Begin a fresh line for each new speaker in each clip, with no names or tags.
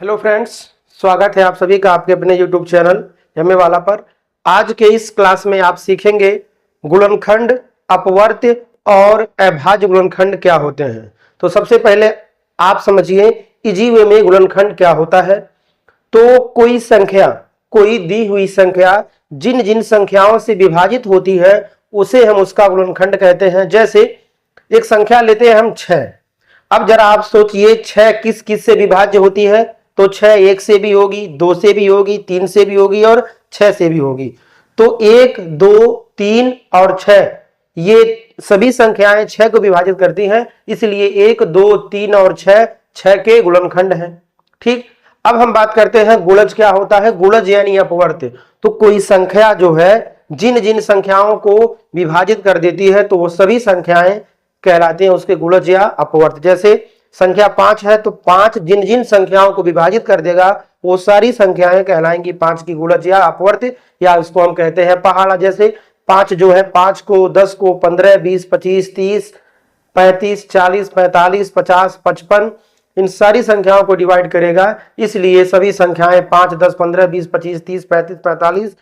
Hello friends, स्वागत है आप सभी का आपके अपने यूट्यूब चैनल एमए वाला पर। आज के इस क्लास में आप सीखेंगे गुणनखंड, अपवर्त्य और अभाज्य गुणनखंड क्या होते हैं। तो सबसे पहले आप समझिए इजी वे में गुणनखंड क्या होता है। तो कोई संख्या, कोई दी हुई संख्या जिन जिन संख्याओं से विभाजित होती है उसे हम उसका गुणनखंड कहते हैं। जैसे एक संख्या लेते हैं हम 6। अब जरा आप सोचिए 6 किस किस से विभाज्य होती है। तो 6 1 से भी होगी, 2 से भी होगी, 3 से भी होगी और 6 से भी होगी। तो 1, 2, 3 और 6 ये सभी संख्याएं 6 को विभाजित करती हैं, इसलिए 1, 2, 3 और 6 6 के गुणनखंड हैं। ठीक, अब हम बात करते हैं गुणज क्या होता है। गुणज यानी अपवर्त्य। तो कोई संख्या जो है जिन जिन संख्याओं को विभाजित कर देती है तो वो सभी संख्याएं कहलाती हैं उसके गुणज या अपवर्त्य। जैसे संख्या 5 है तो 5 जिन जिन संख्याओं को विभाजित कर देगा वो सारी संख्याएं कहलाएंगी 5 की गुणज या अपवर्त्य, या उसको हम कहते हैं पहाड़ा। जैसे 5 जो है 5 को, 10 को, 15, 20, 25, 30, 35, 40, 45, 50, 55 इन सारी संख्याओं को डिवाइड करेगा, इसलिए सभी संख्याएं 5, 10, 15, 20, 25, 30, 35, 45,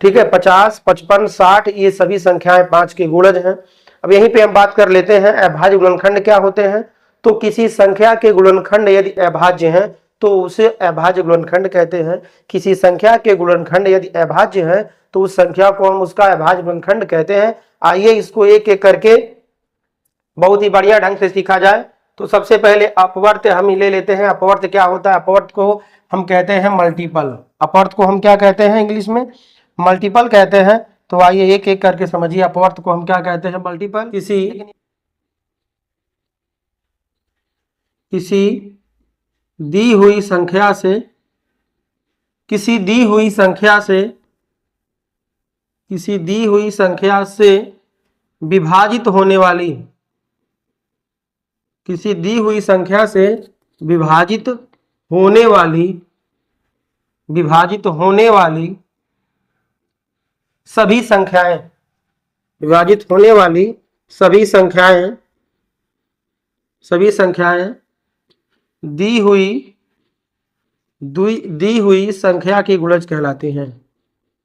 ठीक है, 50, 55, 60 ये सभी संख्याएं 5 के गुणज हैं। अब यहीं पे हम बात कर लेते हैं अभाज्य गुणनखंड क्या होते हैं। तो किसी संख्या के गुणनखंड यदि अभाज्य हैं तो उसे अभाज्य गुणनखंड कहते हैं। किसी संख्या के गुणनखंड यदि अभाज्य हैं तो उस संख्या को हम उसका अभाज्य गुणनखंड कहते हैं। आइए इसको एक एक करके बहुत ही बढ़िया ढंग से सीखा जाए। तो सबसे पहले अपवर्त्य हम ले लेते हैं। अपवर्त्य क्या होता है? अपवर्त्य को हम कहते हैं मल्टीपल। अपवर्त्य को हम क्या कहते हैं? इंग्लिश में मल्टीपल कहते हैं। तो आइए एक एक करके समझिए अपवर्त्य को हम क्या कहते हैं। मल्टीपल किसी दी हुई संख्या से किसी दी हुई संख्या से विभाजित होने वाली किसी दी हुई संख्या से विभाजित होने वाली सभी संख्याएं दी हुई संख्या की गुणज कहलाती हैं।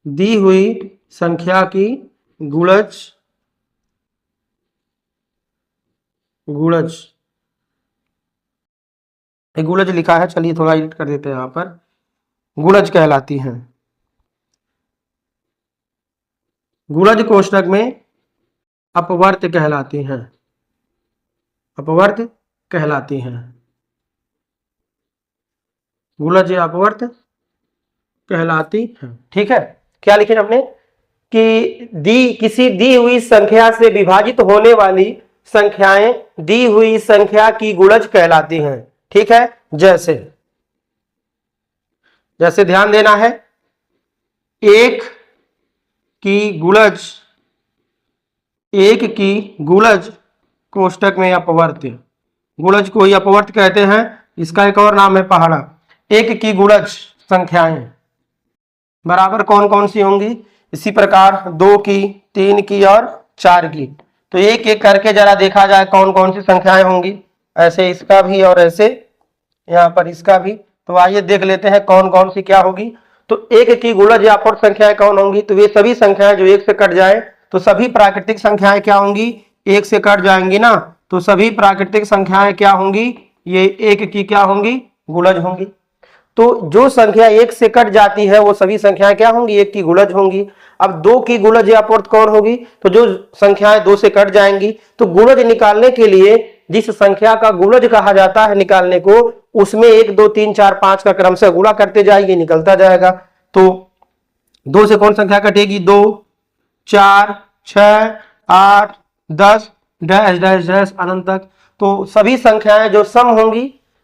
दी हुई संख्या की गुणज गुणज लिखा है, चलिए थोड़ा एडिट कर देते हैं। यहां पर गुणज कहलाती हैं। गुणज कोष्ठक में अपवर्त्य कहलाती हैं। गुणज या अपवर्त्य कहलाती हैं। ठीक है, क्या लिखे हमने कि किसी दी हुई संख्या से विभाजित होने वाली संख्याएं दी हुई संख्या की गुणज कहलाती हैं। ठीक है, जैसे ध्यान देना है, 1 की गुणज कोष्ठक में अपवर्त्य। गुणज को ही अपवर्त्य कहते हैं। इसका एक और नाम है पहाड़ा। 1 की गुणज संख्याएं बराबर कौन कौन सी होंगी? इसी प्रकार 2 की, 3 की और 4 की। तो एक एक करके जरा देखा जाए कौन कौन सी संख्याएं होंगी। ऐसे इसका भी और ऐसे यहाँ पर इसका भी। तो आइए देख लेते हैं कौन कौन सी क्या होगी। तो 1 की गुणज या अपवर्त्य संख्याएं कौन होंगी? तो वे सभी संख्याएं जो 1 से कट जाए, तो सभी प्राकृतिक संख्याएं क्या होंगी? 1 से कट जाएंगी ना, तो सभी प्राकृतिक संख्याएं क्या होंगी? ये 1 की क्या होंगी? गुणज होंगी। तो जो संख्या 1 से कट जाती है वो सभी संख्याएं क्या होंगी? 1 की गुणज होंगी। अब 2 की गुणज या अपवर्त्य कौन होगी? तो जो संख्याएं 2 से कट जाएंगी, तो गुणज निकालने के लिए जिस संख्या का गुणज कहा जाता है निकालने को, उसमें 1, 2, 3, 4, 5 का क्रम से गुणा करते जाएंगे, निकलता जाएगा। तो 2 से कौन संख्या कटेगी? 2, 4, 6, 8, 10 डैश डैश डैश अनंत तक। तो सभी संख्याएं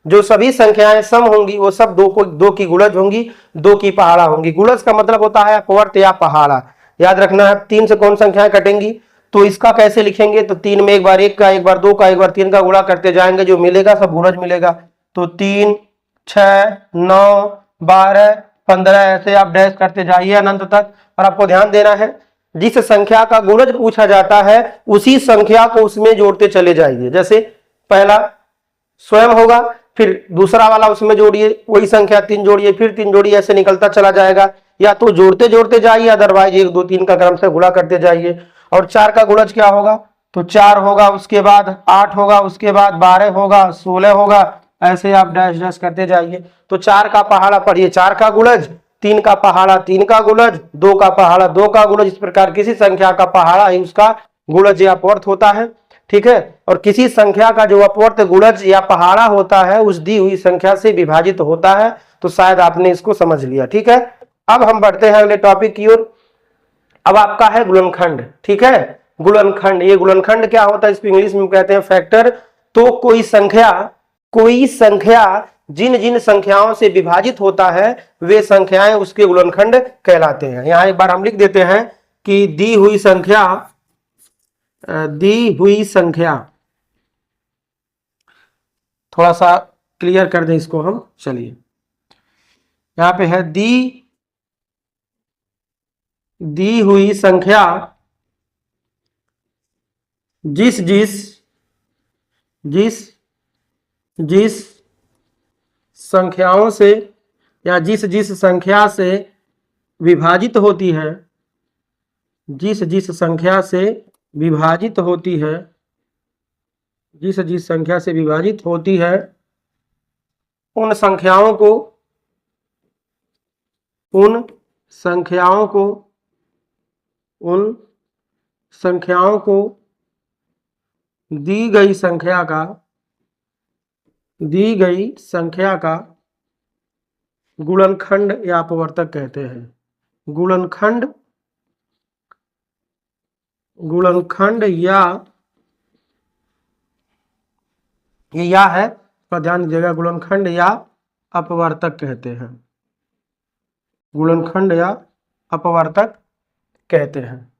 जो सभी संख्याएं सम होंगी वो सब 2 की गुणज होंगी, 2 की पहाड़ा होंगी। गुणज का मतलब होता है अपवर्त्य या पहाड़ा। याद रखना है। 3 से कौन संख्याएं कटेंगी? तो इसका कैसे लिखेंगे? तो 3 में एक बार 1 का, एक बार 2 का, एक बार 3 का गुणा करते जाएंगे, जो मिलेगा सब गुणज मिलेगा। तो 3, 6, 9, 12, 15 ऐसे आप डैश करते जाइए अनंत तक। और आपको ध्यान देना है, जिस संख्या का गुणज पूछा जाता है उसी संख्या को उसमें जोड़ते चले जाइए। जैसे पहला स्वयं होगा फिर दूसरा वाला उसमें जोड़िए, वही संख्या 3 जोड़िए, फिर 3 जोड़िए, ऐसे निकलता चला जाएगा। या तो जोड़ते जोड़ते जाइए, अदरवाइज 1 2 3 का क्रम से गुणा करते जाइए। और 4 का गुणज क्या होगा, तो 4 होगा, उसके बाद 8 होगा, उसके बाद 12 होगा, 16 होगा, ऐसे आप डैश डैश करते जाइए। तो 4 का पहाड़ा पढ़िए 4 का गुणज, 3 का पहाड़ा 3 का गुणज, 2 का पहाड़ा 2 का गुणज। इस प्रकार किसी संख्या का पहाड़ा ही उसका गुणज या अपवर्त होता है, ठीक है। और किसी संख्या का जो अपवर्त गुणज या पहाड़ा होता है उस दी हुई संख्या से विभाजित होता है। तो शायद आपने इसको समझ लिया, ठीक है। अब हम बढ़ते हैं अगले टॉपिक की ओर। अब आपका है गुणनखंड, ठीक है। गुणनखंड, ये गुणनखंड क्या होता है, इसको इंग्लिश में कहते हैं फैक्टर। तो कोई संख्या जिन जिन संख्याओं से विभाजित होता है वे संख्याएं उसके गुणनखंड कहलाते हैं। यहां एक बार हम लिख देते हैं कि दी हुई संख्या, थोड़ा सा क्लियर कर दें इसको हम। चलिए यहां पे है दी हुई संख्या जिस संख्याओं से या जिस संख्या से विभाजित होती है, जिस संख्या से विभाजित होती है, जिस संख्या से विभाजित होती है, उन संख्याओं को दी गई संख्या का गुणनखंड या अपवर्तक कहते हैं। गुणनखंड या है, तो ध्यान दीजिएगा, गुणनखंड या अपवर्तक कहते हैं। गुणनखंड या अपवर्तक कहते हैं।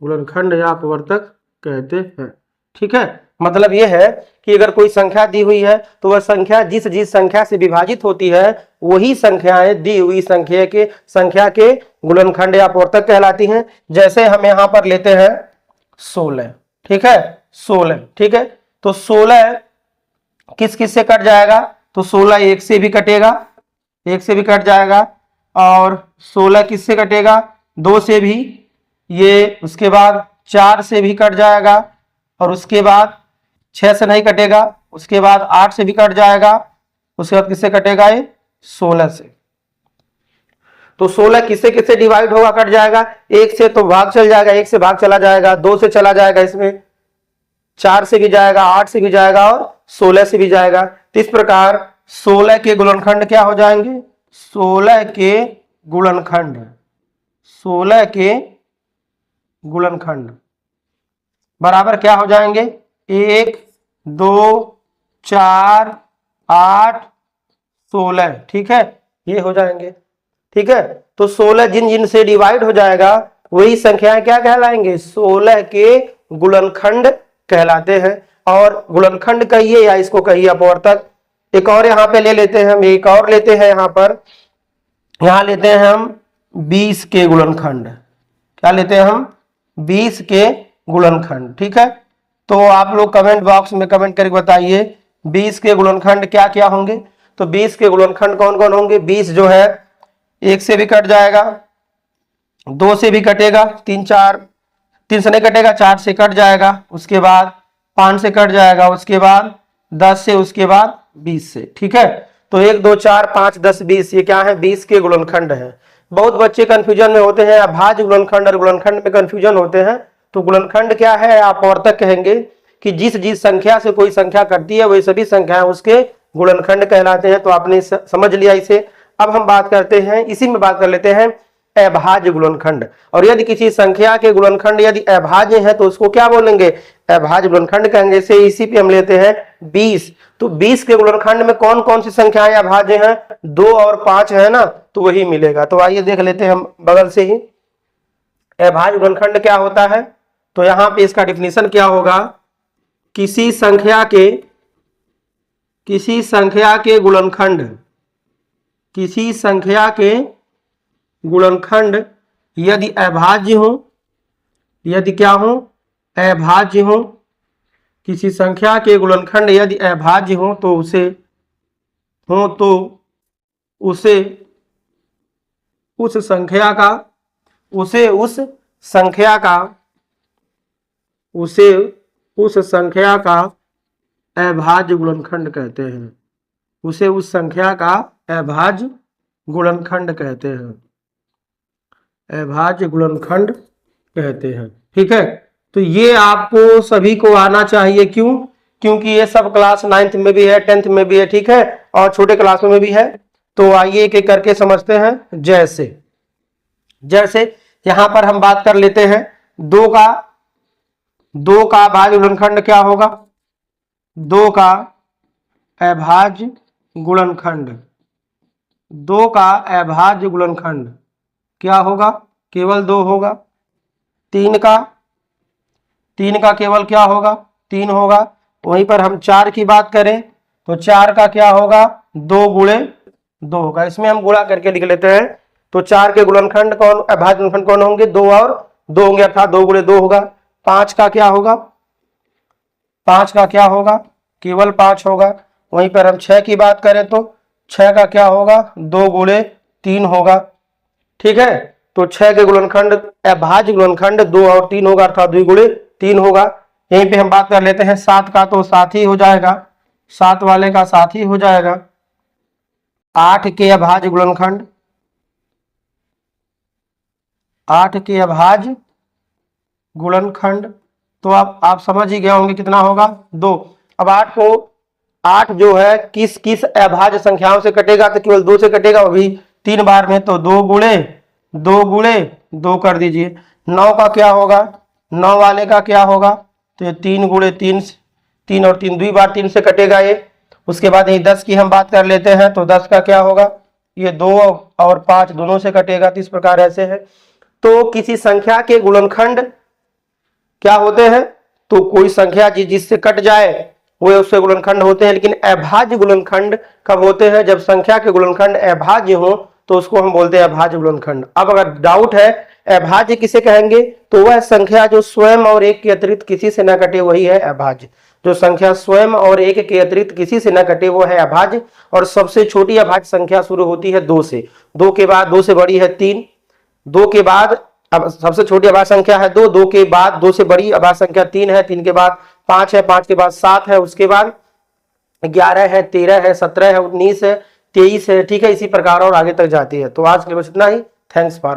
गुणनखंड या अपवर्तक कहते हैं, ठीक है। मतलब यह है कि अगर कोई संख्या दी हुई है तो वह संख्या जिस संख्या से विभाजित होती है वही संख्याएं दी हुई संख्या के गुणनखंड या अपवर्तक कहलाती हैं। जैसे हम यहां पर लेते हैं 16, ठीक है, 16, ठीक है। तो 16 किस किस से कट जाएगा, तो 16 1 से भी कटेगा, 1 से भी कट जाएगा। और 16 किस से कटेगा, 2 से भी, ये उसके बाद 4 से भी कट जाएगा, और उसके बाद 6 से नहीं कटेगा, उसके बाद 8 से भी कट जाएगा, उसके बाद किससे कटेगा, ये 16 से। तो 16 किससे डिवाइड होगा, कट जाएगा, 1 से तो भाग चल जाएगा, 1 से भाग चला जाएगा, 2 से चला जाएगा, इसमें 4 से भी जाएगा, 8 से भी जाएगा और 16 से भी जाएगा। तो इस प्रकार 16 के गुणनखंड क्या हो जाएंगे, 16 के गुणनखंड बराबर क्या हो जाएंगे, 1 2 4 8 16, ठीक है, ये हो जाएंगे, ठीक है। तो 16 जिन से डिवाइड हो जाएगा वही संख्याएं क्या कहलाएंगे, 16 के गुणनखंड कहलाते हैं। और गुणनखंड कहिए या इसको कहिए अपवर्तक। एक और यहां पे ले लेते हैं हम, एक और लेते हैं यहां लेते हैं हम 20 के गुणनखंड। क्या लेते हैं हम, 20 के गुणनखंड, ठीक है। तो आप लोग कमेंट बॉक्स में कमेंट करके बताइए 20 के गुणनखंड क्या क्या होंगे। तो 20 के गुणनखंड कौन कौन होंगे, 20 जो है 1 से भी कट जाएगा, 2 से भी कटेगा, 3 से नहीं कटेगा, 4 से कट जाएगा, उसके बाद 5 से कट जाएगा, उसके बाद 10 से, उसके बाद 20 से, ठीक है। तो 1 2 4 5 10 20 ये क्या है, 20 के गुणनखंड है। बहुत बच्चे कंफ्यूजन में होते हैं, अभाज्य गुणनखंड और गुणनखंड में कंफ्यूजन होते हैं। तो गुणनखंड क्या है, अपवर्तक कहेंगे कि जिस संख्या से कोई संख्या कटती है वही सभी संख्याएं उसके गुणनखंड कहलाते हैं। तो आपने समझ लिया इसे। अब हम बात करते हैं, इसी में बात कर लेते हैं अभाज्य गुणनखंड। और यदि किसी संख्या के गुणनखंड यदि अभाज्य है तो उसको क्या बोलेंगे, अभाज्य गुणनखंड कहेंगे। जैसे इसी पे हम लेते हैं 20, तो 20 के गुणनखंड में कौन कौन सी संख्याएं अभाज्य हैं, 2 और 5 है ना, तो वही मिलेगा। तो आइए देख लेते हैं हम बगल से ही अभाज्य गुणनखंड क्या होता है। तो यहां पे इसका डिफिनीशन क्या होगा, किसी संख्या के गुणनखंड यदि अभाज्य हो, यदि क्या हो, अभाज्य हो, किसी संख्या के गुणनखंड यदि अभाज्य हो तो उसे उस संख्या का अभाज्य गुणनखंड कहते हैं। उसे उस संख्या का अभाज्य गुणनखंड कहते हैं। अभाज्य गुणनखंड कहते हैं। ठीक है, तो ये आपको सभी को आना चाहिए। क्यों? क्योंकि ये सब क्लास 9th में भी है, 10th में भी है। ठीक है, और छोटे क्लासों में भी है। तो आइए एक एक करके समझते हैं। जैसे यहां पर हम बात कर लेते हैं दो का अभाज्य गुणनखंड क्या होगा? 2 का अभाज्य गुणनखंड, 2 का अभाज्य गुणनखंड क्या होगा? केवल 2 होगा। 3 का केवल क्या होगा? 3 होगा। वहीं पर हम 4 की बात करें तो 4 का क्या होगा? 2 गुणे 2 होगा। इसमें हम गुणा करके लिख लेते हैं। तो 4 के गुणनखंड कौन, अभाज्य गुणनखंड कौन होंगे? 2 और 2 होंगे, अर्थात 2 गुणे 2 होगा। 5 का क्या होगा? 5 का क्या होगा? केवल 5 होगा। वहीं पर हम 6 की बात करें तो 6 का क्या होगा? 2 गुणे 3 होगा। ठीक है, तो 6 के गुणनखंड अभाज्य गुणनखंड 2 और 3 होगा, अर्थात 2 गुणे 3 होगा। यहीं पे हम बात कर लेते हैं 7 का, तो 7 ही हो जाएगा। 7 वाले का 7 ही हो जाएगा। 8 के अभाज्य गुणनखंड, 8 के अभाज्य गुणनखंड तो आप समझ ही गए होंगे कितना होगा? 2। अब 8 जो है किस अभाज्य संख्याओं से कटेगा? तो केवल 2 से कटेगा, वो भी 3 बार में। तो 2 गुणे 2 कर दीजिए। 9 का क्या होगा? 9 वाले का क्या होगा? तो 3 गुणे 3, 3 और 3 2 बार 3 से कटेगा ये। उसके बाद यही 10 की हम बात कर लेते हैं तो 10 का क्या होगा? ये 2 और 5 दोनों से कटेगा। तो इस प्रकार ऐसे है। तो किसी संख्या के गुणनखंड क्या होते हैं? तो कोई संख्या जिससे कट जाए वो उसके गुणनखंड होते हैं। लेकिन अभाज्य गुणनखंड कब होते हैं? जब संख्या के गुणनखंड अभाज्य हो तो उसको हम बोलते हैं अभाज्य गुणनखंड। अब अगर डाउट है अभाज्य किसे कहेंगे, तो वह संख्या जो स्वयं और एक के अतिरिक्त किसी से न कटे वही है अभाज्य। जो संख्या स्वयं और एक के अतिरिक्त किसी से न कटे वो है अभाज्य। और सबसे छोटी अभाज्य संख्या शुरू होती है 2 से। 2 के बाद 2 से बड़ी है 3। 2 के बाद अब सबसे छोटी अभाज्य संख्या है 2। 2 के बाद 2 से बड़ी अभाज्य संख्या 3 है। 3 के बाद 5 है। 5 के बाद 7 है। उसके बाद 11 है, 13 है, 17 है, 19 है, 23 है। ठीक है, इसी प्रकार और आगे तक जाती है। तो आज के लिए बस इतना ही। Thanks for